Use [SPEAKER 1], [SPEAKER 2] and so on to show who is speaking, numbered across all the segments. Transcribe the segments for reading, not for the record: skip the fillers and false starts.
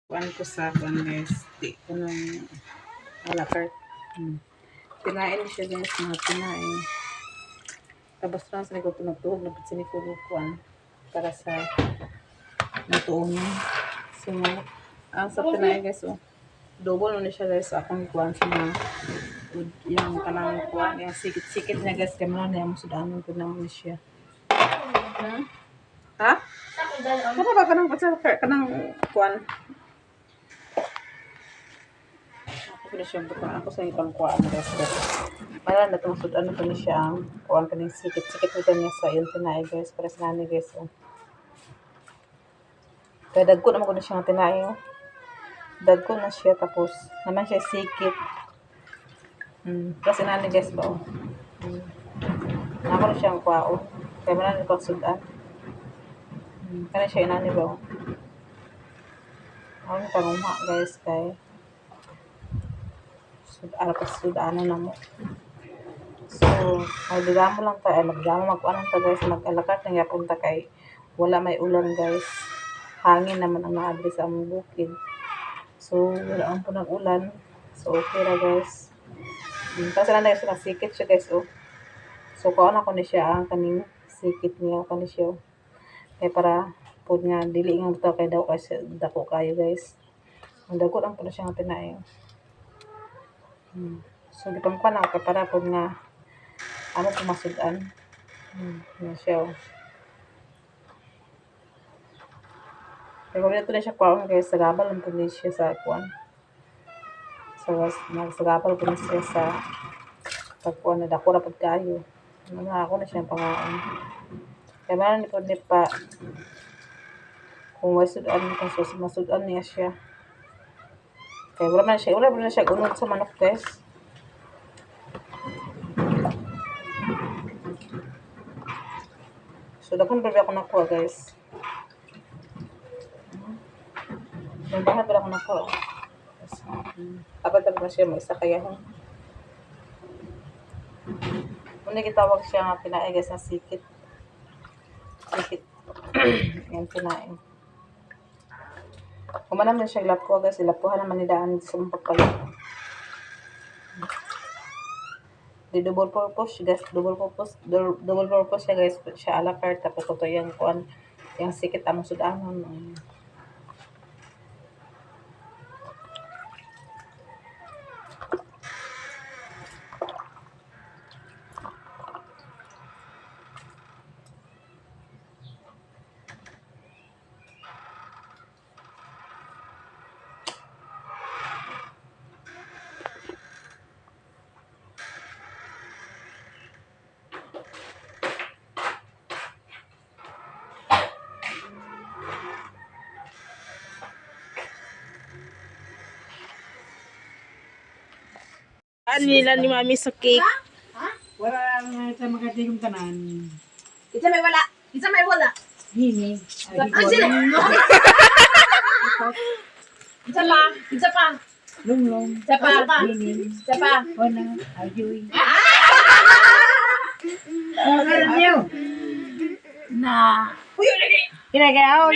[SPEAKER 1] Kuan ko sa kuan guys. Di ko nang alakart. Pinain siya guys, mga pinain. Tapos lang sa ko pinagtuhog na pinsini ko kuan para sa natuon niya. So, ang sa pinain guys, oh. Double na siya guys akong kuan sa mga yung kanang kuan, yung sikit-sikit niya guys, kaya mga na yung sudanon ko naman siya. Ha? Ano ba kanang kuan? Ako na siya bukan ako sa ibang kuan guys. Para na itong sudan ko ni siya ang kuan kaning sikit-sikit nito niya sa yung tinay guys. Para sa nani guys. Oh. Kaya dagko naman ko na siya ng tinay. Oh. Dagko na siya tapos naman siya sikit. Kasi nani guys ba? Oh. Ako na siya ang kuwaon. Kaya manan ko sudan. Kaya siya inani ba? Oh. Ako na panguha guys kay sudanan na mo. So, magdamo lang tayo. Magdamo mag-anan ta guys. Mag-alakat na yapon ta kay wala may ulan guys. Hangin naman ang naadri sa among bukid. So, wala ang punang ulan. So, okay na guys. Kasi lang guys, sikit siya guys. Oh. So, kuha na ko ni siya ang kaning sikit niya. Kuha ni siya. Kaya para po nga, dili nga ito kay daw kasi dako kayo guys. Ang dako lang po na siya nga tinayo. So, di pang kuha na para po nga ano pumasudan. Yan siya. Oh. Kaya kung ito na siya kuha guys, sagabal lang po siya sa kuwan. So, nagsagapal po na siya sa pagkuhan na dako na pagkayo. Ako na siya pangaon. Kaya manan po ni pa kung may sudan, kung masudan niya siya. Kaya wala na siya unod sa manok guys. So, dapat pa ako nakuha guys. Dapat pa ako nakuha. Dapat na siya may isa kaya hong. Muna kitawag siya nga pinae guys na sikit. Sikit. Yan pinae. Kung manam na siya lapuha guys, ilapuhan naman nidaan sa mga pagpalit. Di double purpose guys, double purpose siya guys, siya a la carte tapos ito yung kuan, yung sikit among sudanon.
[SPEAKER 2] Nila ni Mami sa cake.
[SPEAKER 1] Wala nga sa magating yung tanan.
[SPEAKER 3] Isa may wala. Isa may wala.
[SPEAKER 1] Hini.
[SPEAKER 3] Isa pa. Isa pa.
[SPEAKER 1] Lunglong.
[SPEAKER 3] Isa pa.
[SPEAKER 1] Hini.
[SPEAKER 3] Isa pa.
[SPEAKER 1] Wala. Ayoy.
[SPEAKER 2] Na.
[SPEAKER 3] Uy, lagi.
[SPEAKER 2] Kinagayaw.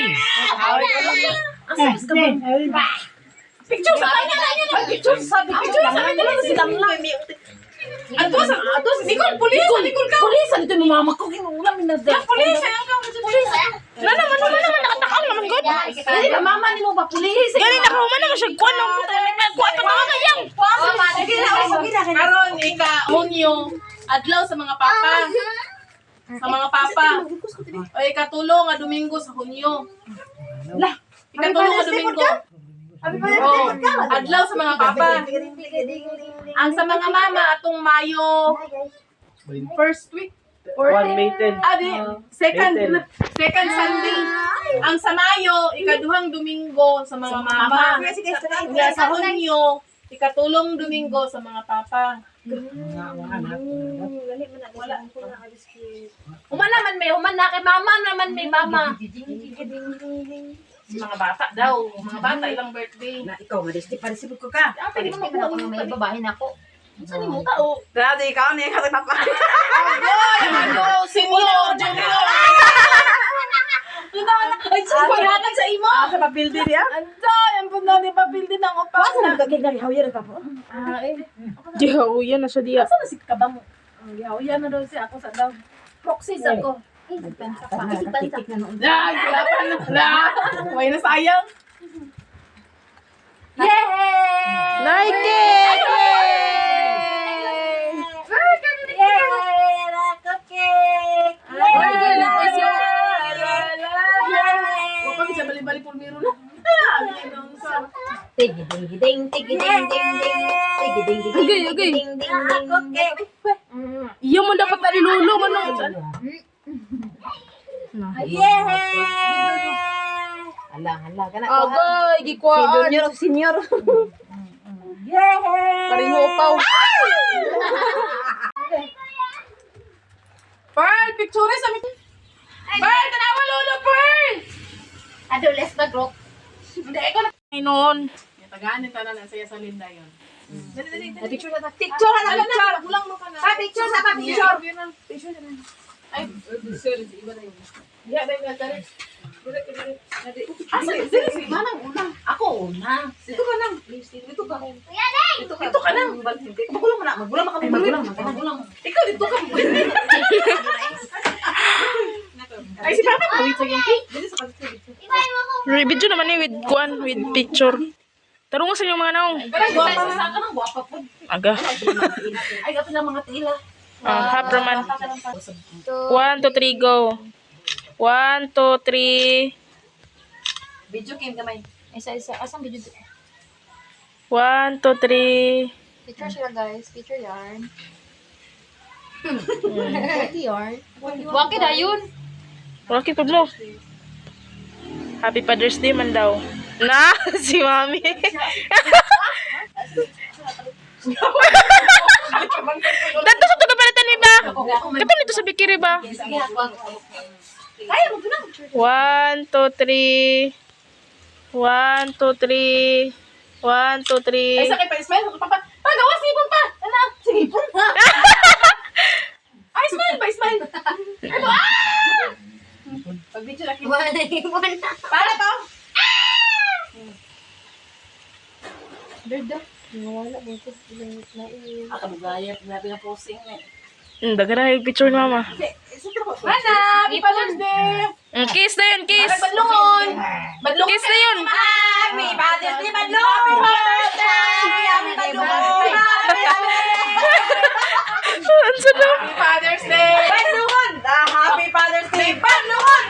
[SPEAKER 3] Picture sa kanya na yun. Picture sa kanya na silang lang. Atos, Nicole, pulis. Nicole ka.
[SPEAKER 2] Pulis, dito mo mama ko. Kinulang minagdag.
[SPEAKER 3] Pulis, ayaw ka. Pulis.
[SPEAKER 2] Wala naman, nakatakal naman god.
[SPEAKER 3] Dali ba, mama ni mo ba pulis?
[SPEAKER 2] Gani na kauman naman siya. Kuwan ng puta. Nagkuhan ka mga kayang.
[SPEAKER 3] Mama, sige na.
[SPEAKER 4] Karon ika-unyo adlaw sa mga papa. Sa mga papa. O ikatulong nga Domingo sa Hunyo.
[SPEAKER 3] Lah,
[SPEAKER 4] Ikatulong nga Domingo. Oh, adlaw sa mga papa. Ang sa mga mama atong Mayo first week or second Sunday. Ang sa Mayo ikaduhang Domingo sa mga mama. Nga sa Hunyo ikatulong Domingo sa mga papa.
[SPEAKER 3] Human na kay mama naman may mama.
[SPEAKER 4] Mga bata daw. Mga bata ilang birthday.
[SPEAKER 1] Na ikaw, madisti pa rin ko ka.
[SPEAKER 3] Pwede mo makuha mo may babae na ako. Saan mo tao?
[SPEAKER 1] Dati ikaw niya katapapa.
[SPEAKER 4] Senior, junior. Ay, siya sa imo.
[SPEAKER 3] Sa papildi niya?
[SPEAKER 4] Anda, yan po na ni papildi ng upas na.
[SPEAKER 2] Diyaw, yan na siya diya.
[SPEAKER 4] Asa na si kabang? Yan na daw siya ako sa daw. Proxies ako.
[SPEAKER 3] Titik na noon.
[SPEAKER 4] Ay, wala pa na. May nasayang. Yay!
[SPEAKER 2] Nike!
[SPEAKER 4] Huwag isa bali-bali pulmiro na.
[SPEAKER 2] Iya mo dapat tadi lulu man.
[SPEAKER 3] Hala, kana.
[SPEAKER 2] Agay, gikwaan.
[SPEAKER 3] Senior.
[SPEAKER 2] Pareho paw.
[SPEAKER 4] Pearl, picture sa amin. Pearl, tanawa lolo, Pearl!
[SPEAKER 3] Adules mag-rock.
[SPEAKER 4] Hindi, ikaw na.
[SPEAKER 2] Ay noon.
[SPEAKER 4] Tagaanin ka na lang saya sa Linda yun. Dali.
[SPEAKER 3] Picture na. Picture na.
[SPEAKER 4] Picture, kulang mo ka na.
[SPEAKER 3] Picture sa picture.
[SPEAKER 4] Picture na. Ay, sorry, iba na yun. Yeah, dahil dali. Sige. Manang una. Ako una. Dito ka nang. Dito ka. Dito ka nang.
[SPEAKER 3] Magulang mo na. Magulang mo kami. Magulang.
[SPEAKER 4] Ikaw, dito ka. Ay, si Papa. Wait, sige. Dali sa kapitid.
[SPEAKER 2] Video naman ni with kuan with picture. Tarong sa inyong mga naong.
[SPEAKER 4] Parang guwapa na. Saan ka nang guwapa po?
[SPEAKER 2] Aga.
[SPEAKER 3] Ay, kapit lang mga tila.
[SPEAKER 2] Half Roman. 1, 2, 3, go. 1, 2, 3.
[SPEAKER 3] Video game kamay.
[SPEAKER 5] Isa-isa. Asang video?
[SPEAKER 2] 1, 2, 3.
[SPEAKER 5] Picture sila guys. Picture yarn. Pwede yarn. Waki na yun.
[SPEAKER 2] Rocky po mo. Happy Father's Day man daw. Na, si Mami. Dato sa tagapalitan ni ba? Kapan nito sa bikiri ba?
[SPEAKER 3] Kaya mo na.
[SPEAKER 2] 1, 2, 3. 1, 2, 3. 1, 2,
[SPEAKER 4] Ay,
[SPEAKER 2] 3.
[SPEAKER 4] sakit pa. Smile. Papa. Pagawa, sipon pa. Ano? Sipon pa. Ay, smile pa. Smile. Ano? Pag-video laki. Para to.
[SPEAKER 5] Birda. Nawala. Bukas.
[SPEAKER 3] Akabugaya. Grabe na posing eh.
[SPEAKER 2] Dagan na yung picture ni Mama.
[SPEAKER 4] Mana, Happy Father's Day.
[SPEAKER 2] Kiss na yun, kiss.
[SPEAKER 4] Badlungon. Badlungon.
[SPEAKER 2] Kiss na yun.
[SPEAKER 3] Happy Father's Day, Badlungon! Happy Badlungon!
[SPEAKER 2] Ang sarap.
[SPEAKER 4] Happy Father's Day.
[SPEAKER 3] Badlungon! Happy Father's Day, Badlungon!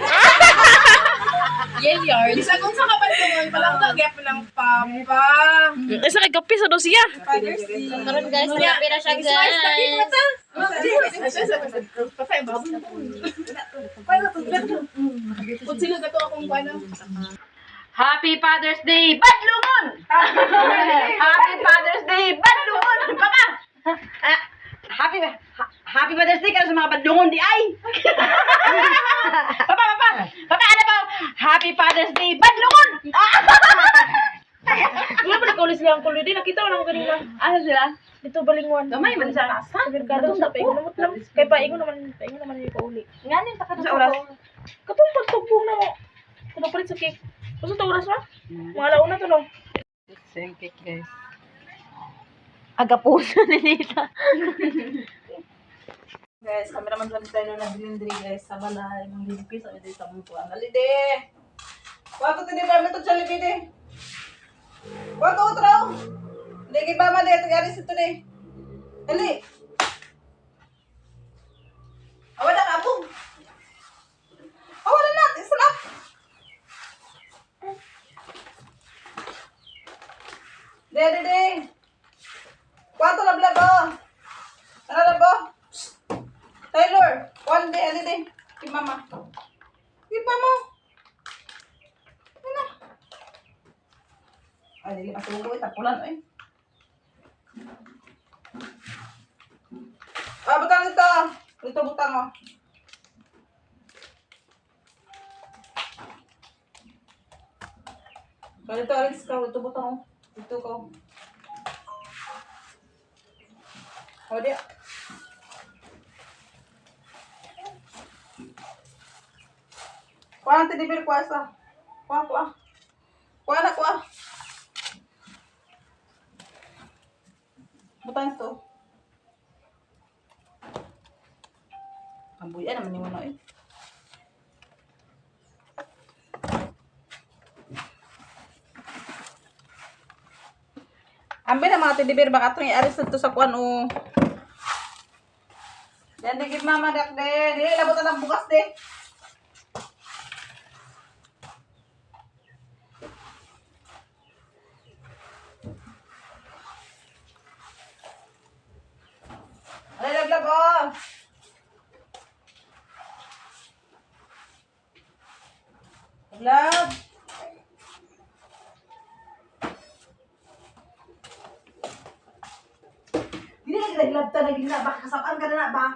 [SPEAKER 5] Yell yarn.
[SPEAKER 4] Isa kung sa kabadlungon, palang kagap ng papa.
[SPEAKER 2] Isa kay kapi sa dosiya.
[SPEAKER 4] Father's Day.
[SPEAKER 5] Karoon guys. Happy na siya guys.
[SPEAKER 4] Kung sino gato akong ano.
[SPEAKER 3] Happy Father's Day, Badlungon! Happy Father's Day, Badlungon! Papa! Happy Father's Day ka sa mga Badlungon di ay! Papa, ano ba? Happy Father's Day, Badlungon!
[SPEAKER 2] Wala pa nagkaulis siya ang kulo din. Nakita ko lang kanina.
[SPEAKER 3] Ano sila?
[SPEAKER 2] Dito balingwan.
[SPEAKER 3] Gamay man sa nasa.
[SPEAKER 2] Sa merkado sa paingon naman lang. Kay paingon naman yung pauli.
[SPEAKER 3] Nganin, taka
[SPEAKER 4] Sa oras.
[SPEAKER 2] Kapag pagtubong na mo. Kuno pa rin sa cake. Gusto to oras ba? Mga launa to no.
[SPEAKER 3] Same cake, guys. Aga puso ni Nita.
[SPEAKER 4] Guys, kami naman lang tayo na nag-blendry guys sa balay. Mga lipis, sabi tayo sa mupo. Ang alide! Wako tindi ba ito sa lipide? Wako utro! Hindi ba ma dito gari sa ito ni? Dali! Awan na kabong! Awan na! Isalap! De! Kwato lablabo! Ano labo? Taylor, one day, ano day? Kay mama. Mo. Ano? Ay, dili masugo, tapulan, eh. Butang ito. Ito, butang, oh. Ito, Alex, ito, butang, oh. Ito, ko. O, di. Kuha ang tinibir, kuha isa. Kuha, kuha. Kuha na, kuha. Butang ito. Ang buya naman yung ano eh. Ambil na mga tidibir, baka itong i-aris na ito sa kuwan o. Yan, digit mama, dak de. Dili, labutan ang bukas de. Alay, laglag oh. Laglag. Dili lagi laglag ta naging na ba kasapaan ka na ba?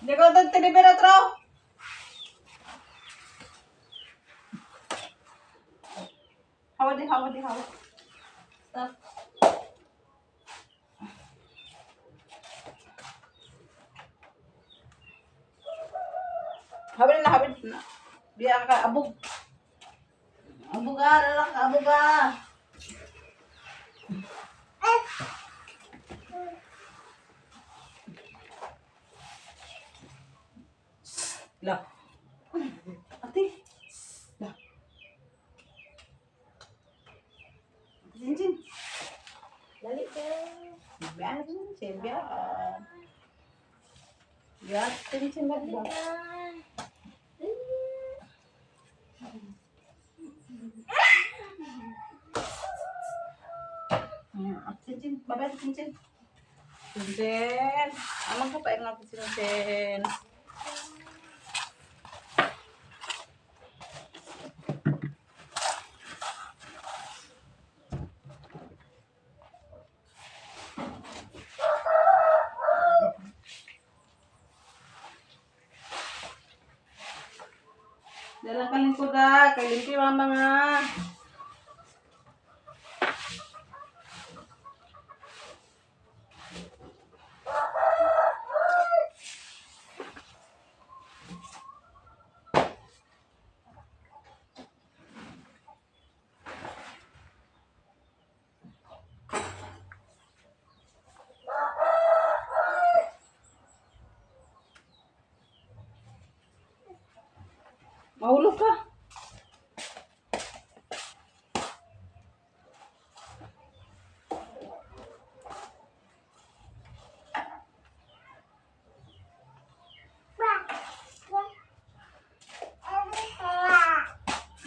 [SPEAKER 4] Hindi ko ito tinibir otro. Hawa di, hawa di, hawa. Stop. Hawin na, hawin na. Biya ka, abog. Abog ka, lalak, abog ka. Lah. Ate. Lah. Cincin. Dali ka. Biya, cincin, biya. Biya, cincin lagi ba? Cincin, babay cincin. Cincin. Amang ko pa yung nga cincin. Dalang kalingkod ah, kay limpi mama nga. Mahulog ka.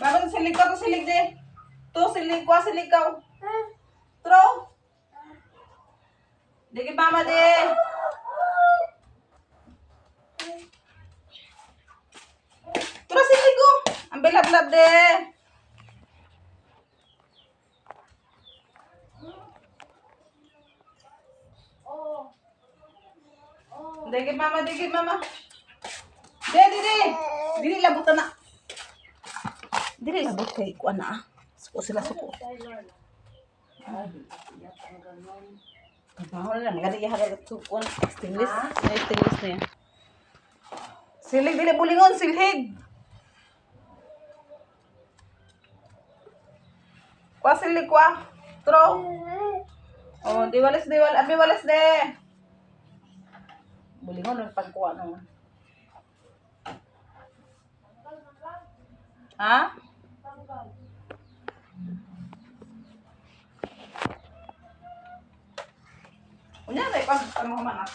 [SPEAKER 4] Bakit silig ka to silig de? To silig ko silig ka. Tro. Digi mama de. Tro silig ko. Ang bilab-lab de. Digi mama, digi mama. De. Dili labutan na. Dili labot kay kuan na ah. Suko sila suko. Kabaho na lang. Gadi yahagal at sukuan. Stainless. Ay, stainless na yan. Silig, dili bulingon. Silhig. Kwa silig kwa. Tro. Oh, diwalis. Abi walis de. Bulingon ng pagkuha naman. Ha? Unya dai pas ano man ah.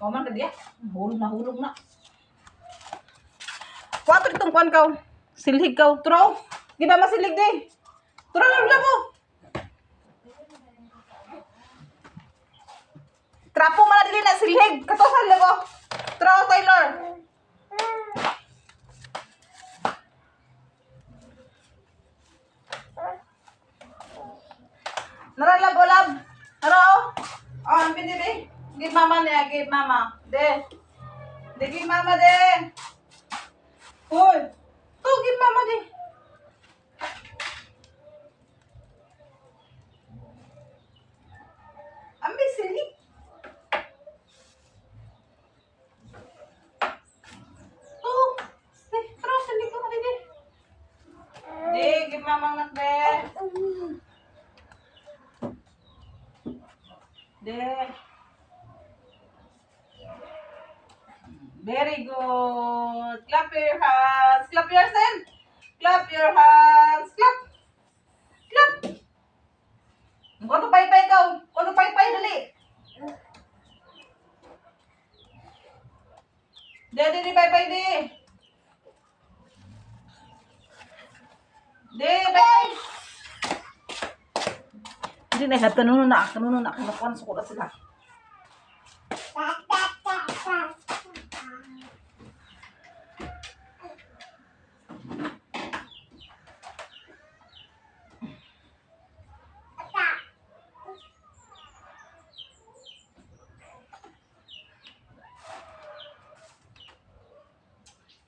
[SPEAKER 4] Kaman ka dia. Hulog na. Kuwato itong kuan kaw. Silhig kaw. Tro. Di ba masilig di? Tro lang mo. Trapo man na dili na silhig. Katosan lago. Traw, Taylor. Nara lab, lab. Nara, oh. Oh, ang binili. Give mama niya, give mama. De. De, give mama, de. Hoy. To, give mama, de. Ang bisili. Oh, de. Tara, sali ko ka, de. De, give mama nak, de. De. Very good. Clap your hands. Clap your hands. Clap your hands. Clap. Clap. Kono pay-pay ka. Kono pay-pay dali. De, pay-pay di. De, pay-pay. Hindi na ihat. Kanuno na. Kinakuha na sukula sila.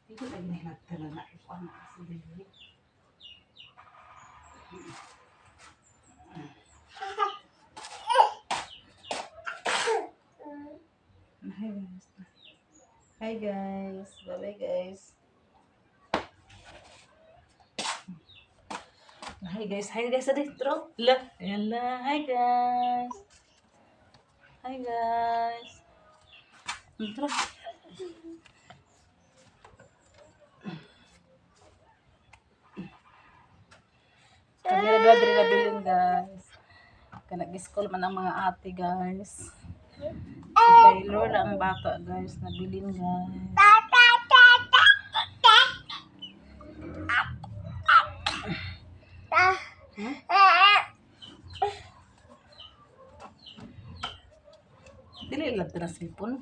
[SPEAKER 4] Ito lagi na ihat. Na ikuha na sila. Hi guys. Bye-bye guys. Hi guys. Hi guys. Adi, tro. La. Yala. Hi guys. Hi guys. Tro. Kami na doon din nabilin guys. Kanag-school man ang mga ate guys. Si Taylor na ang bata guys. Nabilin guys. Dili lang na cellphone.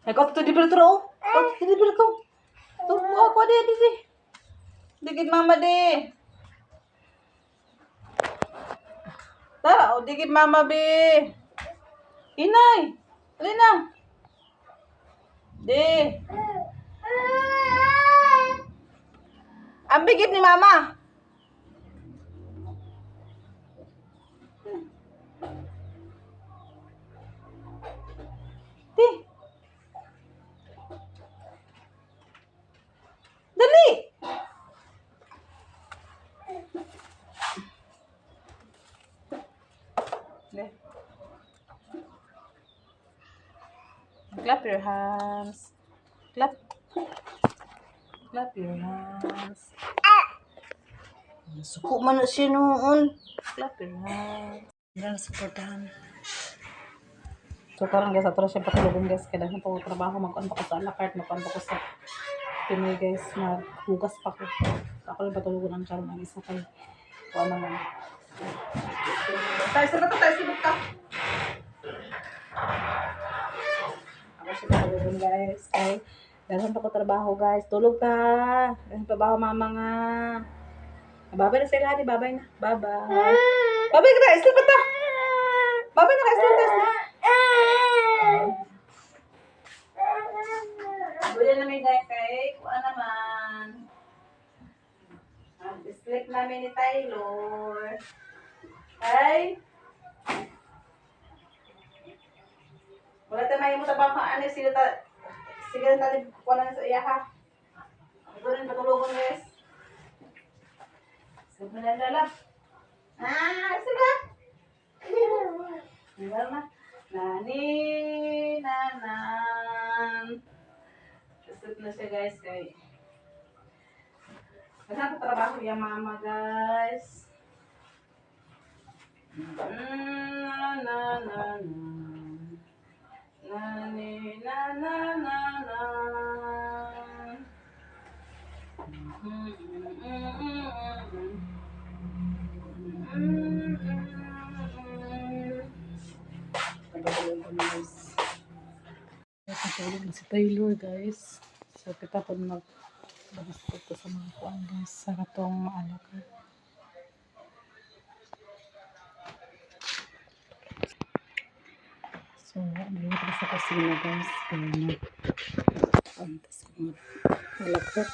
[SPEAKER 4] Ay, kau tu di bertero. Kau tu di bertero. Tu aku ada di. Dikit mama de. Tara, o dikit mama be. Inay. Alina. De. Ang bigit ni mama. Di. Dali. De. Clap your hands. Clap. Clap your hands. Suko man na siya noon. Clap your hands. Ganun supportahan. So karon guys, ato siya patulogin guys. Kaya dahil po trabaho, magkuhan pa ko sa alakart, magkuhan pa ko sa Pinoy guys, maghugas pa ko. Ako lang patulugon ang karon ang isa kay kuha naman. Tayo sa ka. Ako siya patulogin guys. Kay dahil pa ko trabaho guys. Tulog ka. Dahil pa ba mama nga. Babay na sila, di babay na. Babay. Babay ka na, isli ba ta? Babay na ka, isli ba ta? Bulan namin guys, kay kuha naman. Sleep namin ni Taylor. Ay. Wala tayo may mo tabang ano, sige na tayo kuha na sa iya ha. Ito rin patulungan guys. Sige na lala. Sige. Diba na? Nani, nanan. Sleep na siya guys kay. Kasi trabaho yung mama guys. Na na na na. Nani na na na na.
[SPEAKER 1] Tulog na si Taylor, guys. So, kita po magbabas ko sa mga kuwan, guys. Sa katong maalaga. So, dito ko sa kusina, guys. Pantas ko mga malakot.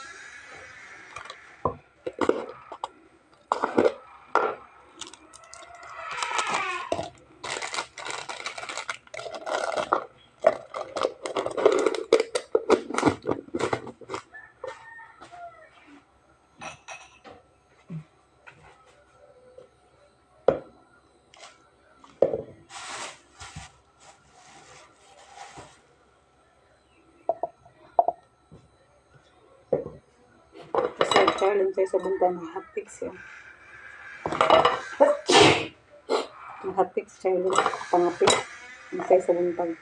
[SPEAKER 1] Sa challenge tayo sa bunta ng hotfix yun. Ang hotfix challenge, pangapit. Ang tayo sa buntag.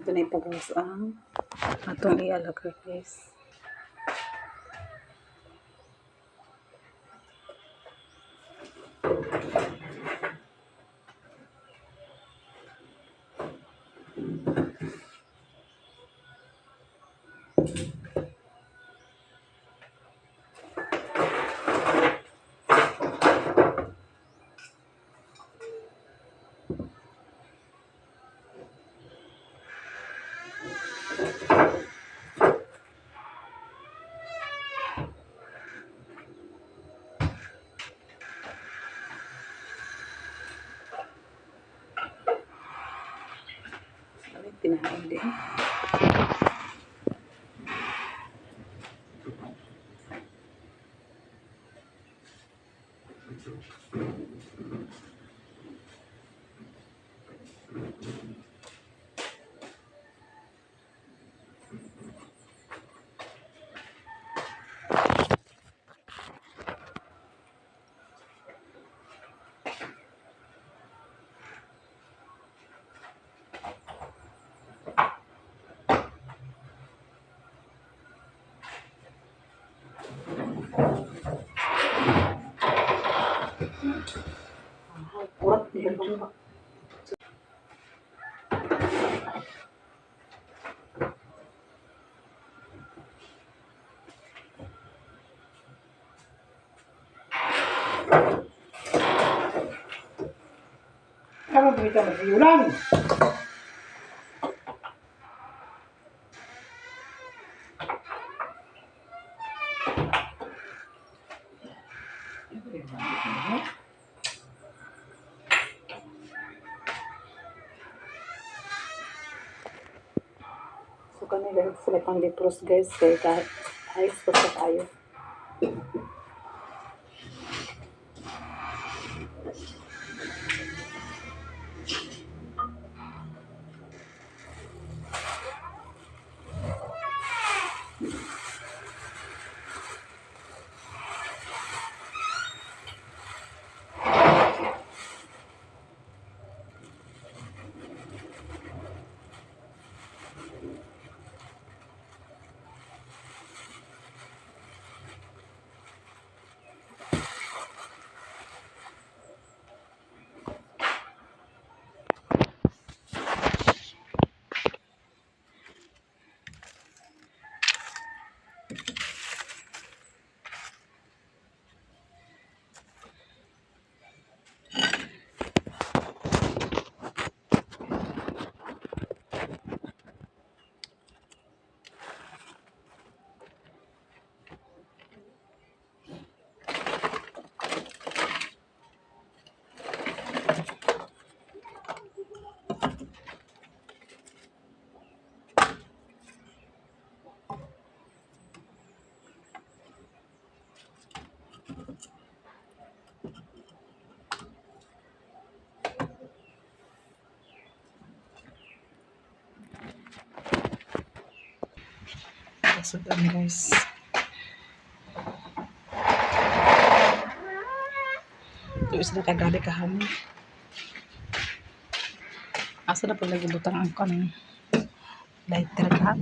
[SPEAKER 1] Ito na ipagawas ang atong ialaga, guys. Pinahain din. Kurat, hindi
[SPEAKER 6] Kamu berita bersiulan.
[SPEAKER 1] So, kanila sila pang dipros, guys. Kaya kahit ko sa tayo. So, guys. Ito is na kagabi kahangin. Asa na pag nagibutang ang kanang lighter ka?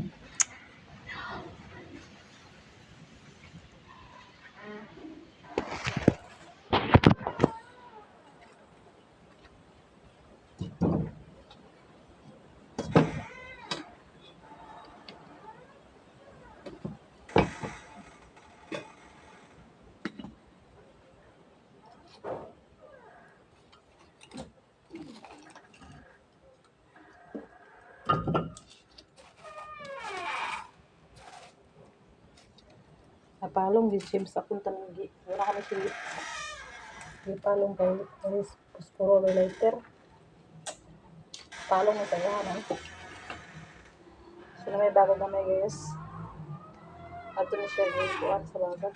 [SPEAKER 1] Napalong din siya sa punta ng gi. Wala kami sili. Napalong kayo. Alis, puspuro lighter. Palong na sa yaman. So na may bago kami guys. Ato na siya guys. Sa baga.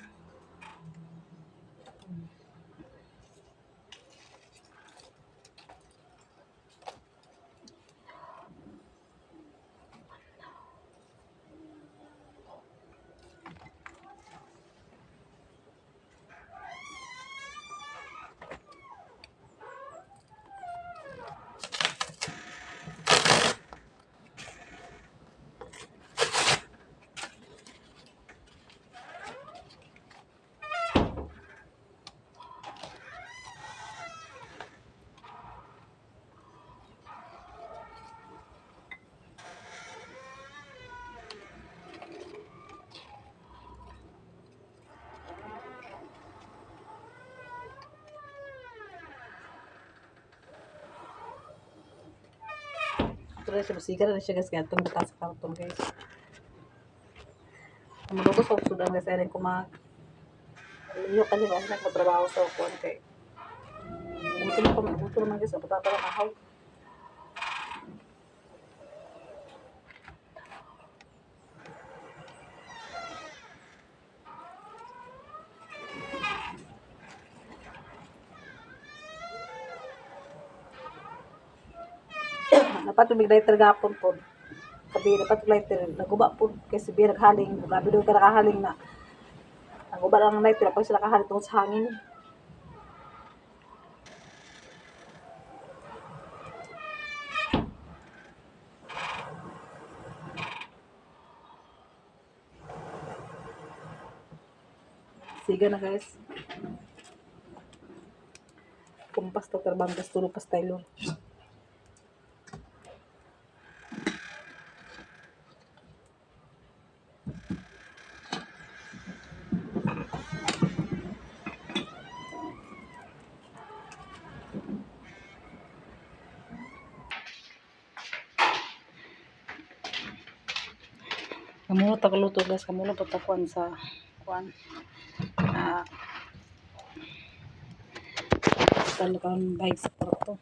[SPEAKER 1] Ito na siya. Masiga na siya guys. Kaya itong butas sa karton guys. Maluto sa sudan guys. Ayaw kumag. Aliyo kasi kasi nagpatrabaho sa kuwan kay. Buto naman guys. Patata lang ahaw. Dapat tumig lighter gapon po. Sabi dapat lighter naguba po kasi biya naghaling. Grabe daw ka nakahaling na. Naguba lang ng lighter pag sila kahaling tungkol sa hangin. Siga na guys. Kumpas to terbang gas tulog pas Taylor. Kamulo tagaluto guys, kamulo patakuan sa kuan. Talagang bike sa kwarto.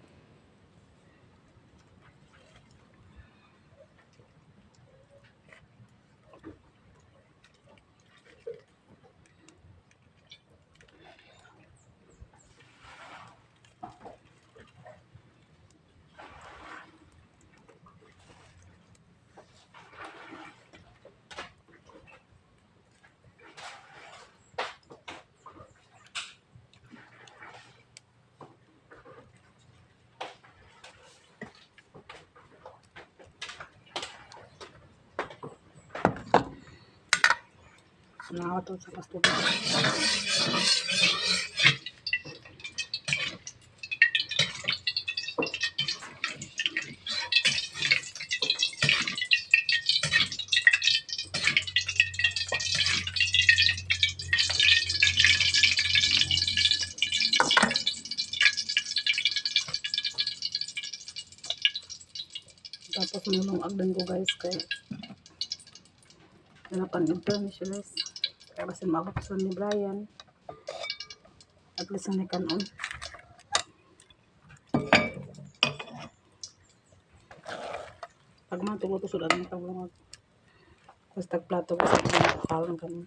[SPEAKER 1] Nawat to sa pasto. Tapos nunong agdan ko guys kay hanapan internet siya guys. Kaya basta maabot ni Brian. At least ang kanon. Pag man tulo to sudan ng tawag. Basta plato basta kakalon kanon.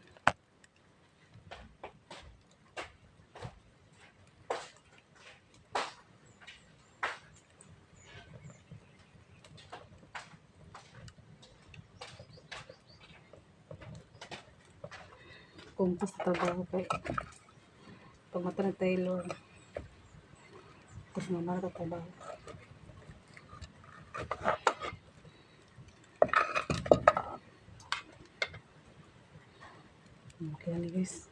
[SPEAKER 1] Kumpas sa trabaho kay pag mata na Taylor focus mo na sa trabaho. Okay na guys.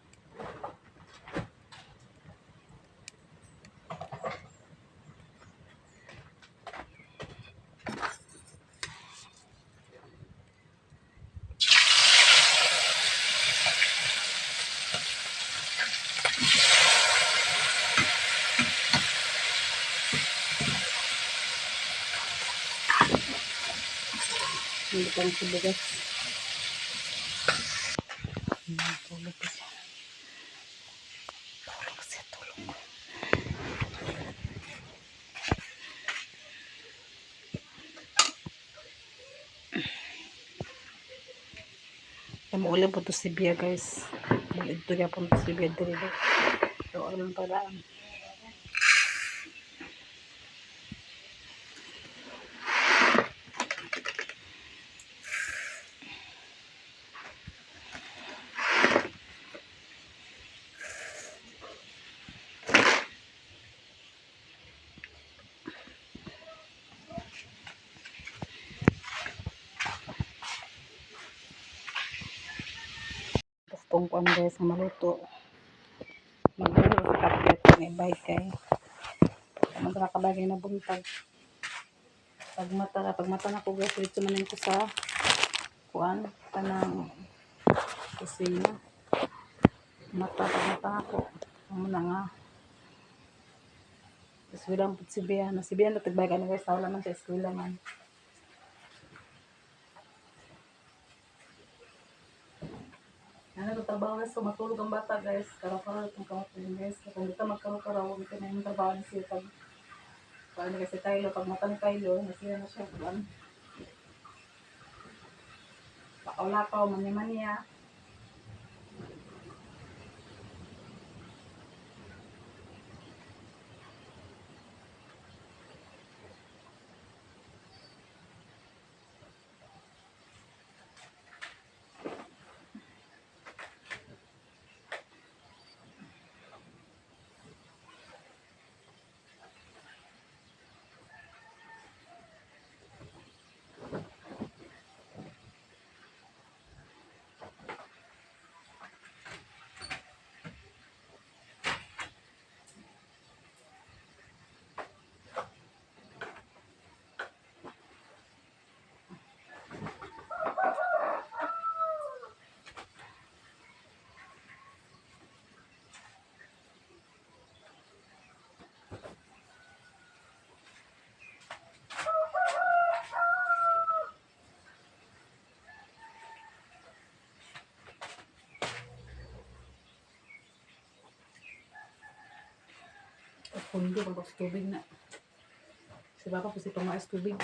[SPEAKER 1] Hindi pa rin sila guys. Tulog kasi. Tulog. Kaya maulan po ito si Bia guys. Maulan ito kaya po ito si Bia dito. So, alam pala. Tapos kuan guys na maluto. Maluto sa kapit. May bite kay. Ano ba nakabagay na buntag. Pag mata na ko guys, dito man ko sa kuan kanang kusina. Pag mata ako. Muna nga. Eskwela po si Bia. Si Bia na tagbay ka na guys. Wala man sa eskwela man. Ano ito trabaho guys. So matulog ang bata guys. Karaw-karaw itong kamatulog guys. Kung dito magkaraw-karaw, huwag ito na yung trabaho na siya. Paano kasi Kylo, pag mata ni Kylo, nasira na siya. Pakaw-lakaw, manya-manya. Pundo, pag tubig na. Si Baka po si Pangais tubig.